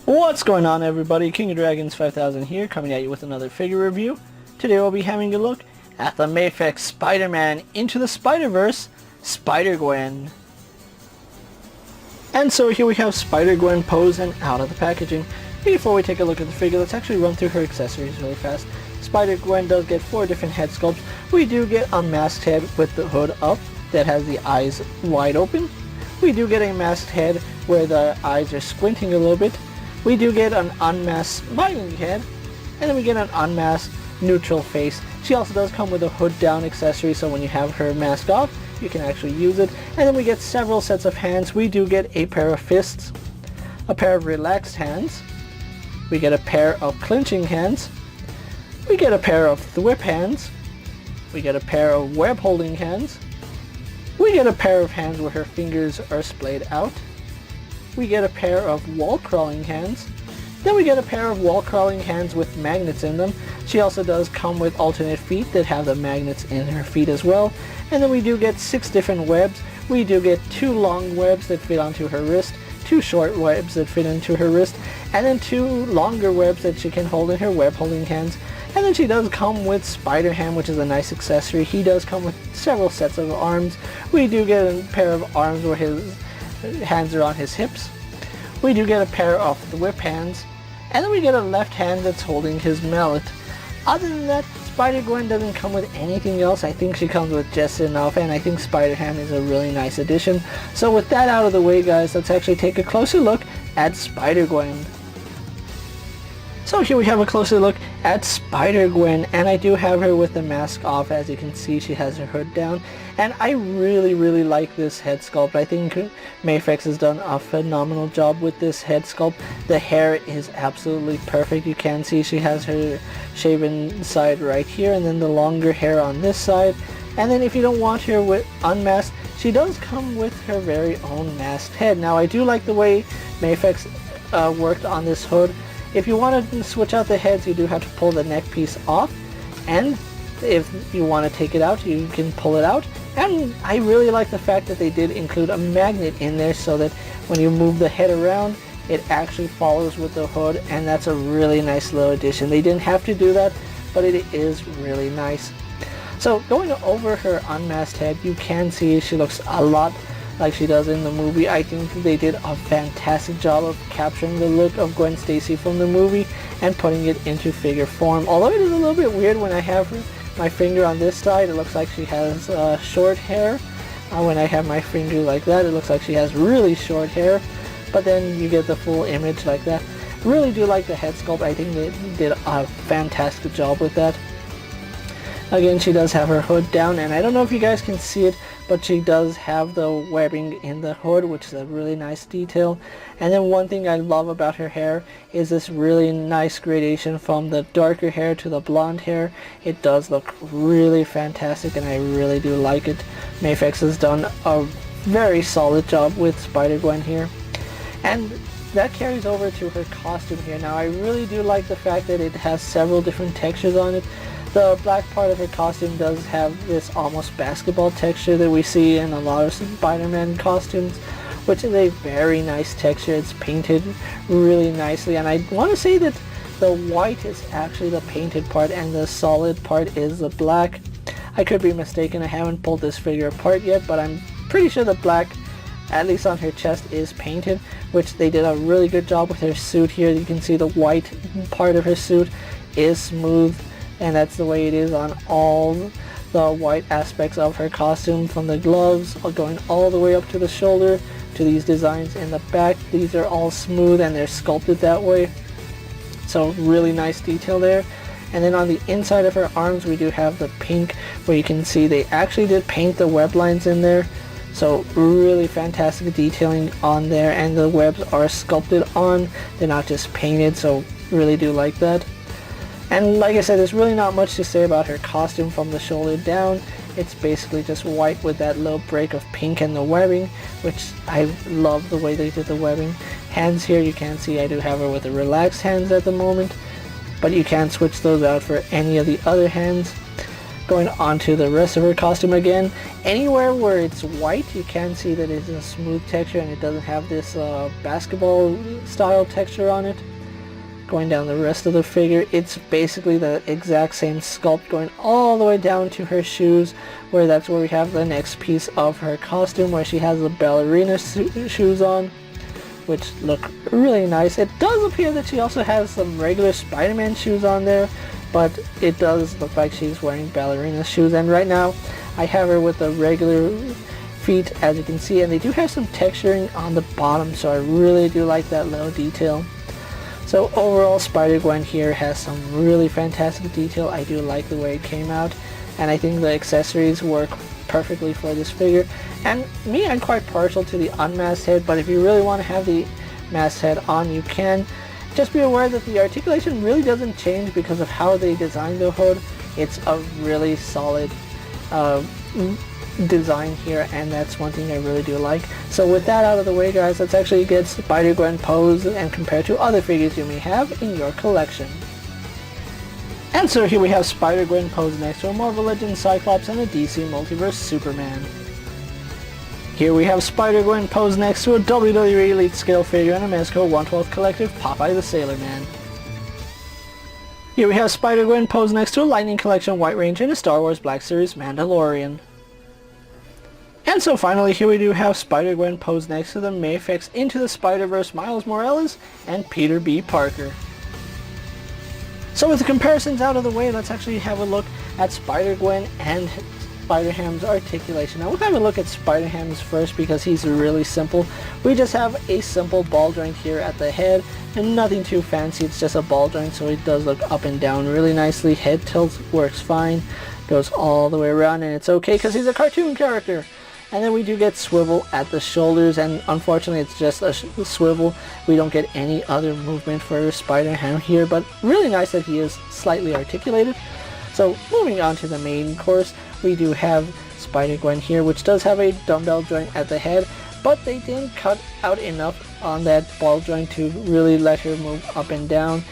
What's going on, everybody? KingofDragons 5000 here, coming at you with another figure review. Today we'll be having a look at the Mafex Spider-Man Into the Spider-Verse, Spider-Gwen. And so here we have Spider-Gwen posed and out of the packaging. Before we take a look at the figure, let's actually run through her accessories really fast. Spider-Gwen does get 4 different head sculpts. We do get a masked head with the hood up that has the eyes wide open. We do get a masked head where the eyes are squinting a little bit. We do get an unmasked smiling head, and then we get an unmasked neutral face. She also does come with a hood down accessory, so when you have her mask off, you can actually use it. And then we get several sets of hands. We do get a pair of fists, a pair of relaxed hands, we get a pair of clinching hands, we get a pair of whip hands, we get a pair of web holding hands, we get a pair of hands where her fingers are splayed out, we get a pair of wall crawling hands, then we get a pair of wall crawling hands with magnets in them. She also does come with alternate feet that have the magnets in her feet as well. And then we do get 6 different webs. We do get 2 long webs that fit onto her wrist, 2 short webs that fit into her wrist, and then 2 longer webs that she can hold in her web holding hands. And then she does come with Spider-Ham, which is a nice accessory. He does come with several sets of arms. We do get a pair of arms where his hands are on his hips. We do get a pair of the whip hands, and then we get a left hand that's holding his mallet. Other than that, Spider-Gwen doesn't come with anything else. I think she comes with just enough, and I think Spider-Ham is a really nice addition. So with that out of the way, guys, let's actually take a closer look at Spider-Gwen. So here we have a closer look at Spider-Gwen, and I do have her with the mask off. As you can see, she has her hood down, and I really like this head sculpt. I think Mafex has done a phenomenal job with this head sculpt. The hair is absolutely perfect. You can see she has her shaven side right here, and then the longer hair on this side. And then if you don't want her with unmasked, she does come with her very own masked head. Now I do like the way Mafex worked on this hood. If you want to switch out the heads, you do have to pull the neck piece off, and if you want to take it out, you can pull it out. And I really like the fact that they did include a magnet in there so that when you move the head around, it actually follows with the hood, and that's a really nice little addition. They didn't have to do that, but it is really nice. So going over her unmasked head, you can see she looks a lot like she does in the movie. I think they did a fantastic job of capturing the look of Gwen Stacy from the movie and putting it into figure form. Although it is a little bit weird when I have my finger on this side, it looks like she has short hair. When I have my finger like that, it looks like she has really short hair. But then you get the full image like that. Really do like the head sculpt. I think they did a fantastic job with that. Again, she does have her hood down, and I don't know if you guys can see it, but she does have the webbing in the hood, which is a really nice detail. And then one thing I love about her hair is this really nice gradation from the darker hair to the blonde hair. It does look really fantastic, and I really do like it. Mafex has done a very solid job with Spider-Gwen here. And that carries over to her costume here. Now I really do like the fact that it has several different textures on it. The black part of her costume does have this almost basketball texture that we see in a lot of Spider-Man costumes, which is a very nice texture. It's painted really nicely, and I want to say that the white is actually the painted part and the solid part is the black. I could be mistaken. I haven't pulled this figure apart yet, but I'm pretty sure the black, at least on her chest, is painted, which they did a really good job with her suit here. You can see the white part of her suit is smooth, and that's the way it is on all the white aspects of her costume, from the gloves going all the way up to the shoulder to these designs in the back. These are all smooth and they're sculpted that way, so really nice detail there. And then on the inside of her arms, we do have the pink, where you can see they actually did paint the web lines in there, so really fantastic detailing on there, and the webs are sculpted on, they're not just painted, so really do like that. And like I said, there's really not much to say about her costume from the shoulder down. It's basically just white with that little break of pink and the webbing, which I love the way they did the webbing. Hands here, you can see I do have her with the relaxed hands at the moment, but you can switch those out for any of the other hands. Going on to the rest of her costume again, anywhere where it's white you can see that it's a smooth texture and it doesn't have this basketball style texture on it. Going down the rest of the figure, it's basically the exact same sculpt going all the way down to her shoes, where that's where we have the next piece of her costume where she has the ballerina shoes on, which look really nice. It does appear that she also has some regular Spider-Man shoes on there, but it does look like she's wearing ballerina shoes, and right now I have her with the regular feet, as you can see, and they do have some texturing on the bottom, so I really do like that little detail. So overall, Spider-Gwen here has some really fantastic detail. I do like the way it came out, and I think the accessories work perfectly for this figure. And me, I'm quite partial to the unmasked head, but if you really want to have the masked head on, you can. Just be aware that the articulation really doesn't change because of how they designed the hood. It's a really solid design here, and that's one thing I really do like. So with that out of the way, guys, let's actually get Spider-Gwen posed and compare to other figures you may have in your collection. And so here we have Spider-Gwen posed next to a Marvel Legends Cyclops and a DC Multiverse Superman. Here we have Spider-Gwen posed next to a WWE Elite Scale figure and a Mezco 1/12 Collective Popeye the Sailor Man. Here we have Spider-Gwen posed next to a Lightning Collection White Ranger and a Star Wars Black Series Mandalorian. And so finally, here we do have Spider-Gwen posed next to the Mafex Into the Spider-Verse Miles Morales and Peter B. Parker. So with the comparisons out of the way, let's actually have a look at Spider-Gwen and Spider-Ham's articulation. Now we'll have a look at Spider-Ham's first because he's really simple. We just have a simple ball joint here at the head and nothing too fancy. It's just a ball joint, so it does look up and down really nicely. Head tilt works fine, goes all the way around, and it's okay because he's a cartoon character. And then we do get swivel at the shoulders, and unfortunately it's just a swivel. We don't get any other movement for Spider-Ham here, but really nice that he is slightly articulated. So moving on to the main course, we do have Spider-Gwen here, which does have a dumbbell joint at the head, but they didn't cut out enough on that ball joint to really let her move up and down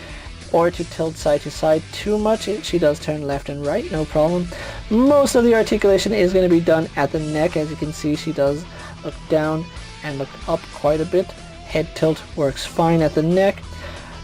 or to tilt side to side too much. She does turn left and right, no problem. Most of the articulation is going to be done at the neck. As you can see, she does look down and look up quite a bit. Head tilt works fine at the neck.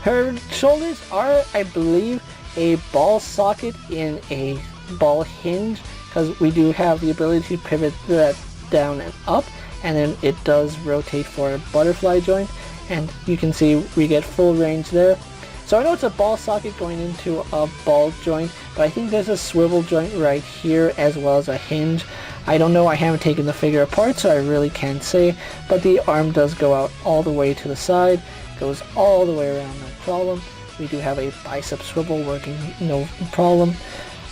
Her shoulders are, I believe, a ball socket in a ball hinge, because we do have the ability to pivot that down and up, and then it does rotate for a butterfly joint, and you can see we get full range there. So I know it's a ball socket going into a ball joint, but I think there's a swivel joint right here as well as a hinge. I don't know, I haven't taken the figure apart, so I really can't say, but the arm does go out all the way to the side, goes all the way around, no problem. We do have a bicep swivel working, no problem.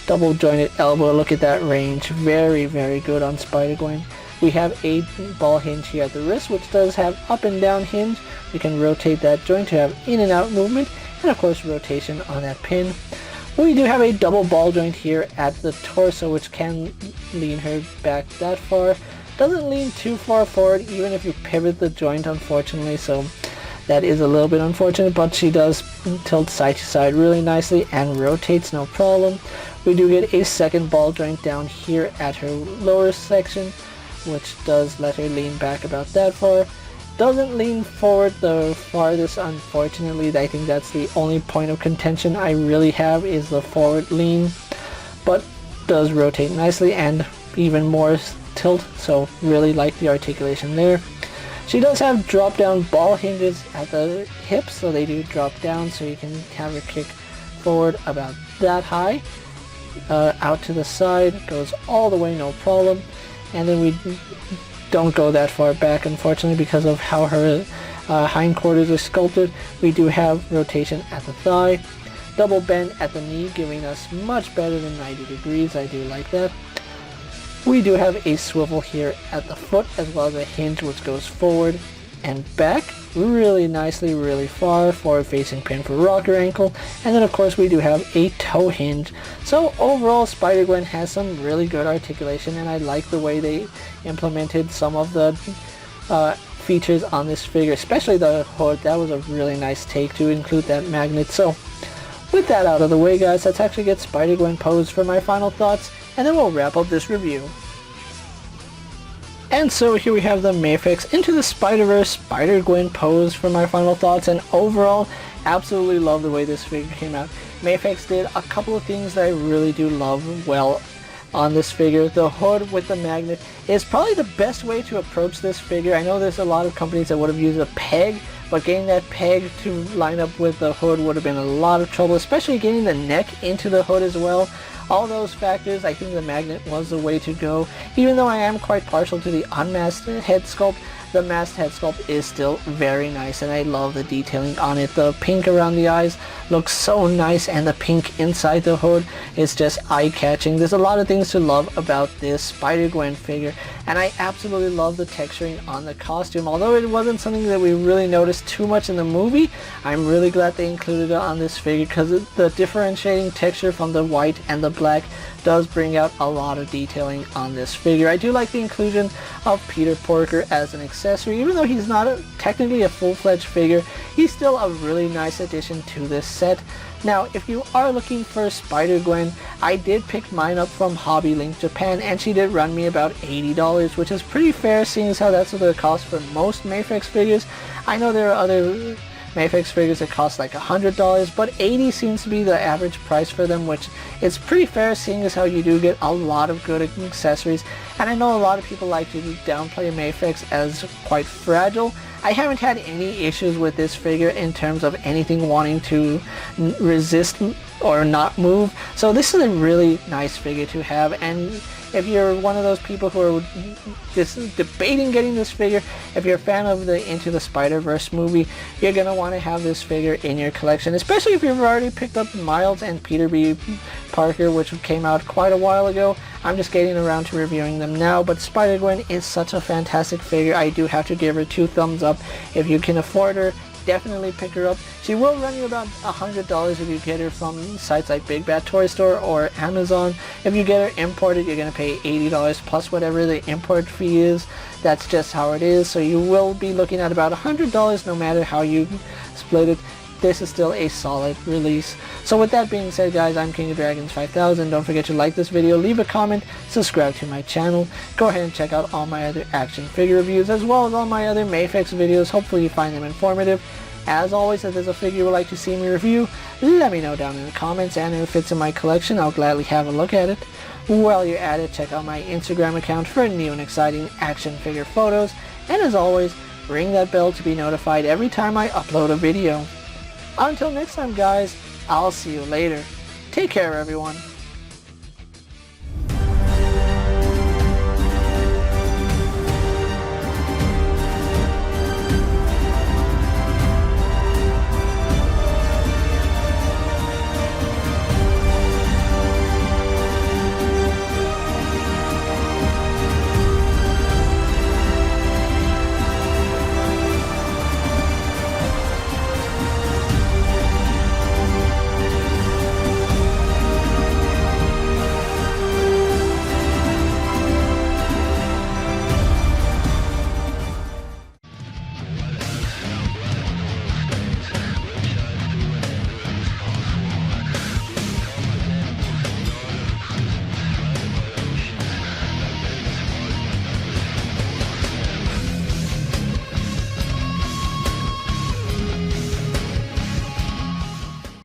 Double jointed elbow, look at that range, very, very good on Spider-Gwen. We have a ball hinge here at the wrist, which does have up and down hinge. We can rotate that joint to have in and out movement, and of course rotation on that pin. We do have a double ball joint here at the torso, which can lean her back that far. Doesn't lean too far forward even if you pivot the joint, unfortunately, so that is a little bit unfortunate, but she does tilt side to side really nicely and rotates, no problem. We do get a second ball joint down here at her lower section, which does let her lean back about that far. Doesn't lean forward the farthest, unfortunately. I think that's the only point of contention I really have, is the forward lean, but does rotate nicely and even more tilt, so really like the articulation there. She does have drop down ball hinges at the hips, so they do drop down, so you can have her kick forward about that high, out to the side, goes all the way, no problem. And then we don't go that far back, unfortunately, because of how her hindquarters are sculpted. We do have rotation at the thigh, double bend at the knee, giving us much better than 90 degrees. I do like that. We do have a swivel here at the foot, as well as a hinge which goes forward and back really nicely, really far, forward facing pin for rocker ankle, and then of course we do have a toe hinge. So overall, Spider-Gwen has some really good articulation, and I like the way they implemented some of the features on this figure, especially the hood. That was a really nice take to include that magnet. So with that out of the way, guys, let's actually get Spider-Gwen posed for my final thoughts and then we'll wrap up this review. And so here we have the Mafex Into the Spider-Verse Spider-Gwen pose for my final thoughts, and overall, absolutely love the way this figure came out. Mafex did a couple of things that I really do love well on this figure. The hood with the magnet is probably the best way to approach this figure. I know there's a lot of companies that would have used a peg, but getting that peg to line up with the hood would have been a lot of trouble, especially getting the neck into the hood as well. All those factors, I think the magnet was the way to go. Even though I am quite partial to the unmasked head sculpt, the masked head sculpt is still very nice, and I love the detailing on it. The pink around the eyes looks so nice, and the pink inside the hood is just eye-catching. There's a lot of things to love about this Spider-Gwen figure, and I absolutely love the texturing on the costume. Although it wasn't something that we really noticed too much in the movie, I'm really glad they included it on this figure, because the differentiating texture from the white and the black does bring out a lot of detailing on this figure. I do like the inclusion of Peter Porker as an accessory. Even though he's not technically a full-fledged figure, he's still a really nice addition to this set. Now, if you are looking for Spider-Gwen, I did pick mine up from Hobby Link Japan, and she did run me about $80, which is pretty fair seeing as how that's what it costs for most Mafex figures. I know there are other Mafex figures that cost like $100, but $80 seems to be the average price for them, which is pretty fair seeing as how you do get a lot of good accessories. And I know a lot of people like to downplay Mafex as quite fragile. I haven't had any issues with this figure in terms of anything wanting to resist or not move, so this is a really nice figure to have. And if you're one of those people who are just debating getting this figure, if you're a fan of the Into the Spider-Verse movie, you're going to want to have this figure in your collection, especially if you've already picked up Miles and Peter B. Parker, which came out quite a while ago. I'm just getting around to reviewing them now, but Spider-Gwen is such a fantastic figure. I do have to give her 2 thumbs up. If you can afford her, definitely pick her up. She will run you about $100 if you get her from sites like Big Bad Toy Store or Amazon. If you get her imported, you're going to pay $80 plus whatever the import fee is. That's just how it is. So you will be looking at about $100 no matter how you split it. This is still a solid release. So with that being said, guys, I'm KingofDragons 5000. Don't forget to like this video, leave a comment, subscribe to my channel. Go ahead and check out all my other action figure reviews as well as all my other Mafex videos. Hopefully you find them informative. As always, if there's a figure you would like to see me review, let me know down in the comments, and if it's in my collection, I'll gladly have a look at it. While you're at it, check out my Instagram account for new and exciting action figure photos. And as always, ring that bell to be notified every time I upload a video. Until next time, guys, I'll see you later. Take care, everyone.